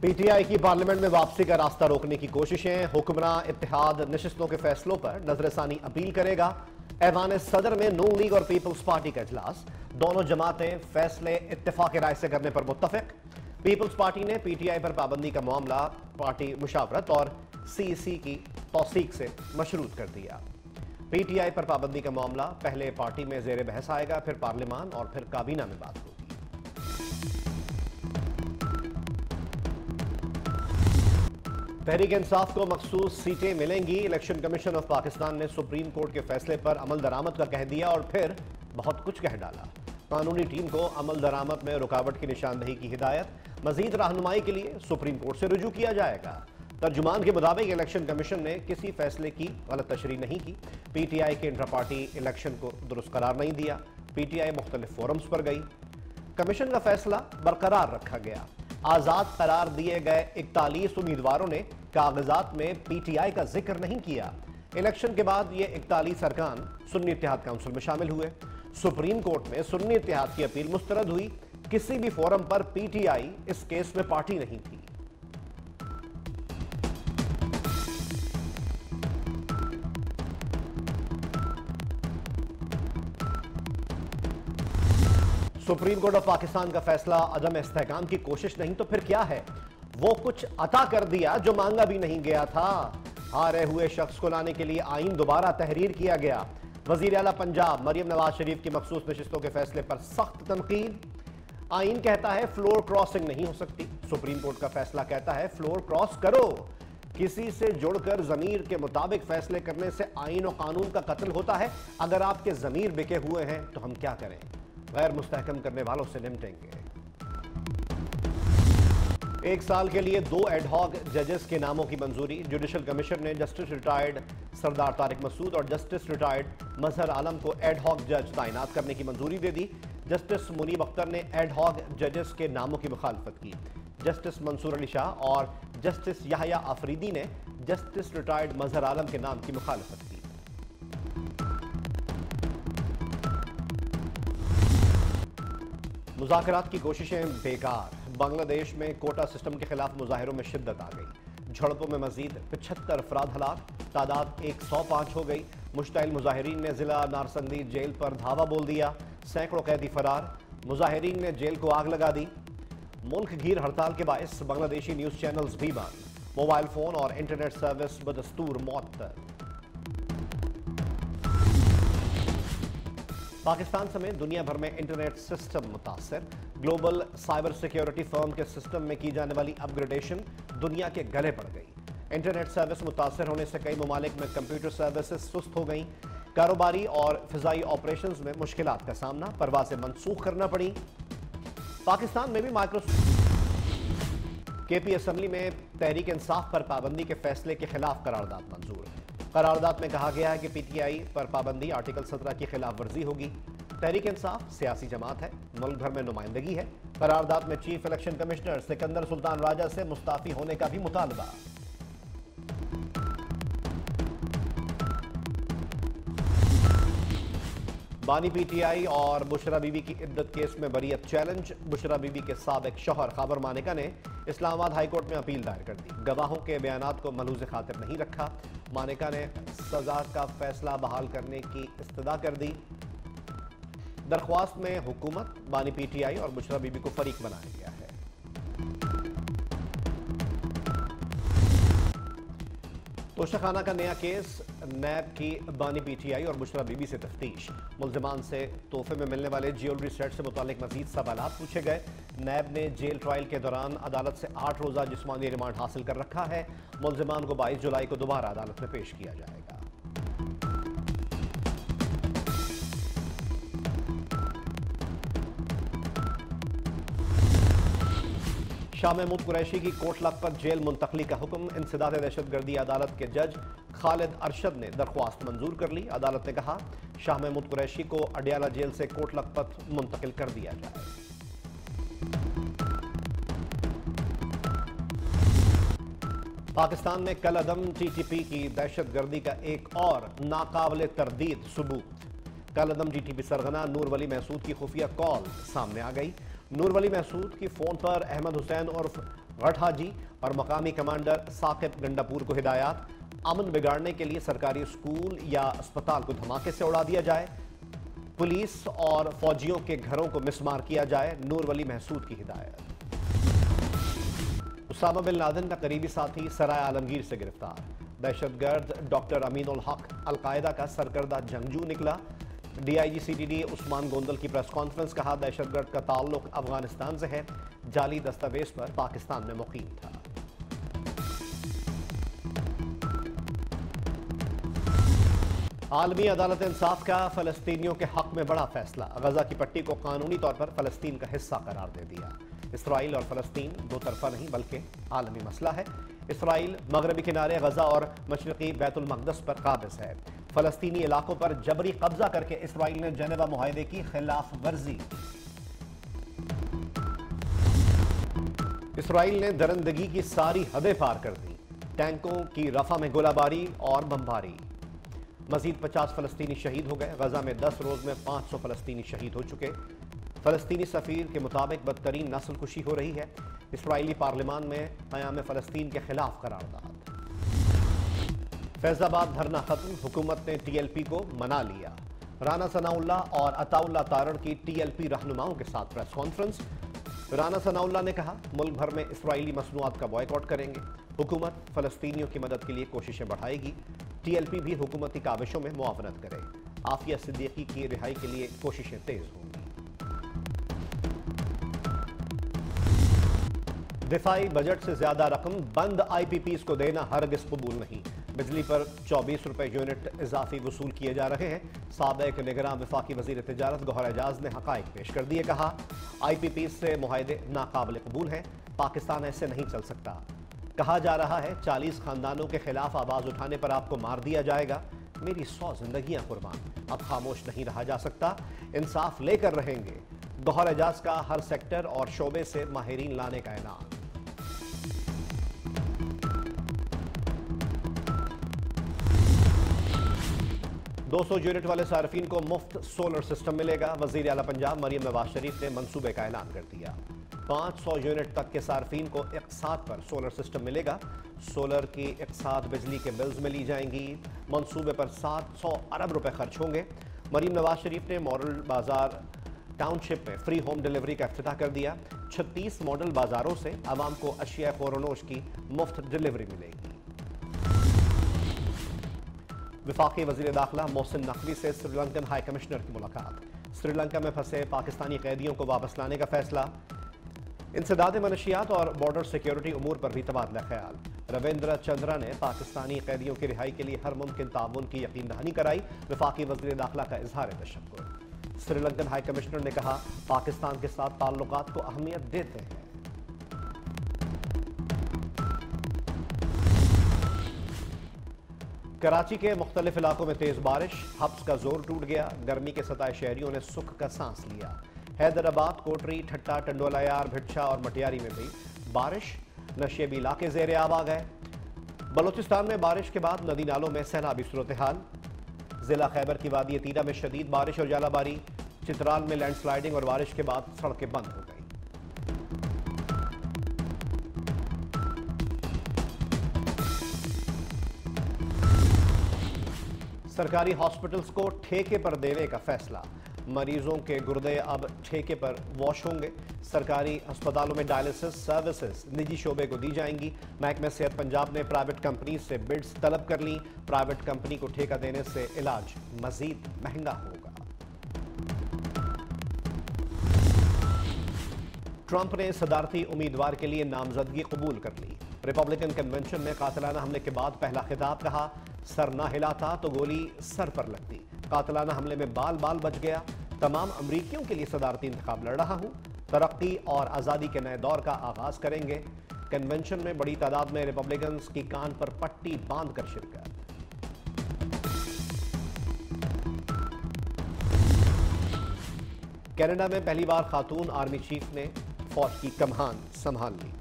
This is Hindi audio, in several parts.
पीटीआई की पार्लियामेंट में वापसी का रास्ता रोकने की कोशिशें। हुक्मरान इत्तेहाद नशिस्तों के फैसलों पर नजरसानी अपील करेगा। ऐवान सदर में नून लीग और पीपल्स पार्टी का इजलास। दोनों जमातें फैसले इत्तेफाक राय से करने पर मुत्तफिक। पीपल्स पार्टी ने पीटीआई पर पाबंदी का मामला पार्टी मुशावरत और सीईसी की तौसीक से मशरूत कर दिया। पीटीआई पर पाबंदी का मामला पहले पार्टी में जेर बहस आएगा, फिर पार्लियामान और फिर काबीना में बात होगी। तहरीक इंसाफ को मखसूस सीटें मिलेंगी। इलेक्शन कमीशन ऑफ पाकिस्तान ने सुप्रीम कोर्ट के फैसले पर अमल दरामद का कह दिया और फिर बहुत कुछ कह डाला। कानूनी टीम को अमल दरामद में रुकावट की निशानदेही की हिदायत। मजीद रहनुमाई के लिए सुप्रीम कोर्ट से रुजू किया जाएगा। तर्जुमान के मुताबिक इलेक्शन कमीशन ने किसी फैसले की गलत तशरीह नहीं की। पीटीआई के इंटर पार्टी इलेक्शन को दुरुस्त करार नहीं दिया। पीटीआई मुख्तलिफ फोरम्स पर गई। कमीशन का फैसला बरकरार रखा गया। आजाद करार दिए गए 41 उम्मीदवारों ने कागजात में पीटीआई का जिक्र नहीं किया। इलेक्शन के बाद ये 41 अरकान सुन्नी इत्तेहाद काउंसिल में शामिल हुए। सुप्रीम कोर्ट में सुन्नी इत्तेहाद की अपील मुस्तरद हुई। किसी भी फोरम पर पीटीआई इस केस में पार्टी नहीं थी। सुप्रीम कोर्ट ऑफ पाकिस्तान का फैसला अदम इस्तेहकाम की कोशिश नहीं तो फिर क्या है? वो कुछ अता कर दिया जो मांगा भी नहीं गया था। हारे हुए शख्स को लाने के लिए आईन दोबारा तहरीर किया गया। वजीर आला पंजाब मरियम नवाज शरीफ की मखसूस नशिस्तों के फैसले पर सख्त तनकीद। आईन कहता है फ्लोर क्रॉसिंग नहीं हो सकती। सुप्रीम कोर्ट का फैसला कहता है फ्लोर क्रॉस करो। किसी से जुड़कर जमीर के मुताबिक फैसले करने से आईन और कानून का कत्ल होता है। अगर आपके जमीर बिके हुए हैं तो हम क्या करें? गैर मुस्तहकम करने वालों से निपटेंगे। 1 साल के लिए 2 एडहॉक जजेस के नामों की मंजूरी। जुडिशल कमीशन ने जस्टिस रिटायर्ड सरदार तारिक मसूद और जस्टिस रिटायर्ड मजहर आलम को एडहॉक जज तैनात करने की मंजूरी दे दी। जस्टिस मुनीब अख्तर ने एडहॉक जजेस के नामों की मुखालफत की। जस्टिस मंसूर अली शाह और जस्टिस याहया अफरीदी ने जस्टिस रिटायर्ड मजहर आलम के नाम की मुखालफत की। मुज़ाकरात की कोशिशें बेकार। बांग्लादेश में कोटा सिस्टम के खिलाफ मुजाहिरों में शिद्दत आ गई। झड़पों में मजीद 75 अफराद हलाक। तादाद 105 हो गई। मुश्ताइल मुजाहिरीन ने जिला नारसंदी जेल पर धावा बोल दिया। सैकड़ों कैदी फरार। मुजाहिरीन ने जेल को आग लगा दी। मुल्क घीर हड़ताल के बायस बांग्लादेशी न्यूज चैनल्स भी बंद। मोबाइल फोन और इंटरनेट सर्विस बदस्तूर मअतल। पाकिस्तान समेत दुनिया भर में इंटरनेट सिस्टम मुतासर। ग्लोबल साइबर सिक्योरिटी फर्म के सिस्टम में की जाने वाली अपग्रेडेशन दुनिया के गले पड़ गई। इंटरनेट सर्विस मुतासर होने से कई ममालिक में कंप्यूटर सर्विसेज सुस्त हो गई। कारोबारी और फिजाई ऑपरेशंस में मुश्किलात का सामना। परवाजें मनसूख करना पड़ी। पाकिस्तान में भी केपी असम्बली में तहरीक इंसाफ पर पाबंदी के फैसले के खिलाफ करारदाद मंजूर। करारदाद में कहा गया है कि पीटीआई पर पाबंदी आर्टिकल 17 की खिलाफ वर्जी होगी। तहरीक इंसाफ सियासी जमात है, मुल्क भर में नुमाइंदगी है। करारदाद में chief election commissioner Sikandar Sultan Raja से मुस्ताफी होने का भी मुतालबा। बानी पीटीआई और बुशरा बीबी की इद्दत केस में बरीयत चैलेंज। बुशरा बीबी के साबिक शौहर खाबर मानिका ने इस्लामाबाद हाईकोर्ट में अपील दायर कर दी। गवाहों के बयानात को मलहूज़ खातिर नहीं रखा। मानिका ने सजा का फैसला बहाल करने की इस्तदा कर दी। दरख्वास्त में हुकूमत, बानी पीटीआई और बुशरा बीबी को फरीक बनाया गया है। तोशाखाना का नया केस। नैब की बानी पीटीआई और बुशरा बीबी से तफ्तीश। मुल्जिमान से तोहफे में मिलने वाले ज्वेलरी सेट से मुतालिक मजीद सवालात पूछे गए। नैब ने जेल ट्रायल के दौरान अदालत से 8 रोज़ा जिस्मानी रिमांड हासिल कर रखा है। मुल्जिमान को 22 जुलाई को दोबारा अदालत में पेश किया जाएगा। शाह महमूद कुरैशी की कोट लखपत जेल मुंतकली का हुक्म। इंसदाद दहशतगर्दी अदालत के जज खालिद अरशद ने दरख्वास्त मंजूर कर ली। अदालत ने कहा शाह महमूद कुरैशी को अडियाला जेल से कोट लखपत मुंतकिल कर दिया जाए। पाकिस्तान में कल अदम टीटीपी की दहशतगर्दी का एक और नाकाबिले तरदीद सबूत। कल अदम टीटीपी सरगना नूर वली महसूद की खुफिया कॉल सामने आ गई। नूर वली महसूद की फोन पर अहमद हुसैन और गढ़ हाजी और मकामी कमांडर साकिब गंडापुर को हिदायत, अमन बिगाड़ने के लिए सरकारी स्कूल या अस्पताल को धमाके से उड़ा दिया जाए, पुलिस और फौजियों के घरों को मिसमार किया जाए। नूर वली महसूद की हिदायत। उसामा बिन लादेन का करीबी साथी सराय आलमगीर से गिरफ्तार। दहशतगर्द डॉक्टर अमीन उल हक अलकायदा का सरकर्दा जंगजू निकला। डीआईजी सीटीडी उस्मान गोंदल की प्रेस कॉन्फ्रेंस, कहा दहशतगर्द का ताल्लुक अफगानिस्तान से है, जाली दस्तावेज पर पाकिस्तान में मुकीम था। आलमी अदालत इंसाफ का फलस्तीनियों के हक में बड़ा फैसला। गजा की पट्टी को कानूनी तौर पर फलस्तीन का हिस्सा करार दे दिया। इसराइल और फलस्तीन दो तरफा नहीं बल्कि आलमी मसला है। इसराइल मगरबी किनारे गजा और मशरकी बैतुल मक़दस पर काबिज है। फलस्तीनी इलाकों पर जबरी कब्जा करके इसराइल ने जेनेवा मुआहदे की खिलाफ वर्जी। इसराइल ने दरिंदगी की सारी हदें पार कर दी। टैंकों की रफा में गोलाबारी और बमबारी। मजीद 50 फलस्तीनी शहीद हो गए। गजा में 10 रोज में 500 फलस्तीनी शहीद हो चुके। फलस्तीनी सफीर के मुताबिक बदतरीन नस्ल कुशी हो रही है। इसराइली पार्लियामान में क़याम फलस्तीन के खिलाफ करारदाद। फैजाबाद धरना खत्म, हुकूमत ने टीएलपी को मना लिया। राना सनाउल्लाह और अताउल्लाह तारड़ की टीएलपी रहनुमाओं के साथ प्रेस कॉन्फ्रेंस। राना सनाउल्लाह ने कहा मुल्क भर में इसराइली मसनूआत का बॉयकॉट करेंगे। हुकूमत फलस्तीनियों की मदद के लिए कोशिशें बढ़ाएगी। टीएलपी भी हुकूमती काविशों में मुआवनत करे। आफिया सिद्दीकी की रिहाई के लिए कोशिशें तेज होंगी। दिफाई बजट से ज्यादा रकम बंद आईपीपीज को देना हरगिज कबूल नहीं। बिजली पर 24 रुपए यूनिट इजाफी वसूल किए जा रहे हैं। साबिक निगरान वफाकी वजीर तिजारत गौहर एजाज ने हकाइक पेश कर दिए। कहा आईपीपीज से मुआहदे नाकाबिल कबूल हैं। पाकिस्तान ऐसे नहीं चल सकता। कहा जा रहा है 40 खानदानों के खिलाफ आवाज उठाने पर आपको मार दिया जाएगा। मेरी 100 जिंदगियां कुर्बान, अब खामोश नहीं रहा जा सकता। इंसाफ लेकर रहेंगे। गौहर एजाज का हर सेक्टर और शोबे से माहिरीन लाने का ऐलान। दो 200 यूनिट वाले सार्फिन को मुफ्त सोलर सिस्टम मिलेगा। वजीर आला पंजाब मरियम नवाज शरीफ ने मंसूबे का ऐलान कर दिया। 500 यूनिट तक के सार्फिन को इक़सात पर सोलर सिस्टम मिलेगा। सोलर की इक़सात बिजली के बिल्स में ली जाएंगी। मंसूबे पर 700 अरब रुपए खर्च होंगे। मरियम नवाज शरीफ ने मॉडल बाजार टाउनशिप में फ्री होम डिलीवरी का इफ्तिताह कर दिया। 36 मॉडल बाजारों से आवाम को अशिया ख़ोरनोश की मुफ्त डिलीवरी मिलेगी। वफाकी वज़ीर दाखिला मोहसिन नकवी से श्रीलंकन हाई कमिश्नर की मुलाकात। श्रीलंका में फंसे पाकिस्तानी कैदियों को वापस लाने का फैसला। इंसदाद मनशियात और बॉर्डर सिक्योरिटी उमूर पर भी तबादला ख्याल। रविंद्र चंद्रा ने पाकिस्तानी कैदियों की रिहाई के लिए हर मुमकिन ताउन की यकीन दहानी कराई। वफाकी वज़ीर दाखिला का इजहार तशक्कुर। श्रीलंकन हाई कमिश्नर ने कहा पाकिस्तान के साथ ताल्लुकात को अहमियत देते हैं। कराची के मुख्तलिफ इलाकों में तेज बारिश, हब्स का जोर टूट गया। गर्मी के सताए शहरियों ने सुख का सांस लिया। हैदराबाद, कोटरी, ठट्टा, टंडोलायार, भिट्ठा और मटियारी में भी बारिश। नशेबी इलाके ज़ेरे आब आ गए। बलोचिस्तान में बारिश के बाद नदी नालों में सैलाबी सूरत हाल। जिला खैबर की वादी तीरा में शदीद बारिश और जालाबारी। चित्राल में लैंडस्लाइडिंग और बारिश के बाद सड़कें बंद हो गई। सरकारी हॉस्पिटल्स को ठेके पर देने का फैसला। मरीजों के गुर्दे अब ठेके पर वॉश होंगे। सरकारी अस्पतालों में डायलिसिस सर्विसेज निजी शोबे को दी जाएंगी। महकमे सेहत पंजाब ने प्राइवेट कंपनी से बिड्स तलब कर ली। प्राइवेट कंपनी को ठेका देने से इलाज मजीद महंगा होगा। ट्रंप ने सदारती उम्मीदवार के लिए नामजदगी कबूल कर ली। रिपब्लिकन कन्वेंशन में कातिलाना हमले के बाद पहला खिताब, कहा सर ना हिलाता तो गोली सर पर लगती। कातिलाना हमले में बाल बाल बच गया। तमाम अमरीकियों के लिए सदारती इंतखाब लड़ रहा हूं। तरक्की और आज़ादी के नए दौर का आगाज करेंगे। कन्वेंशन में बड़ी तादाद में रिपब्लिकन्स की कान पर पट्टी बांध कर शिरकत। कनाडा में पहली बार खातून आर्मी चीफ ने फौज की कमान संभाल ली।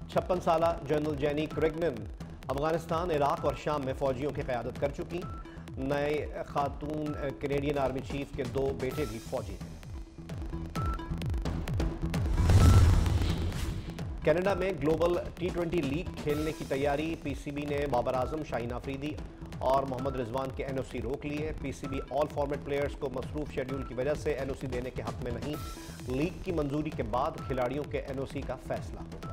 56 साल जनरल जेनी क्रिगमैन अफगानिस्तान, इराक और शाम में फौजियों की क़यादत कर चुकी। नए खातून कैनेडियन आर्मी चीफ के 2 बेटे भी फौजी हैं। कनाडा में ग्लोबल T20 लीग खेलने की तैयारी। पीसीबी ने बाबर आजम, शाहीन अफरीदी और मोहम्मद रिजवान के एनओसी रोक लिए। पीसीबी ऑल फॉर्मेट प्लेयर्स को मसरूफ शेड्यूल की वजह से एनओसी देने के हक में नहीं। लीग की मंजूरी के बाद खिलाड़ियों के एनओसी का फैसला होगा।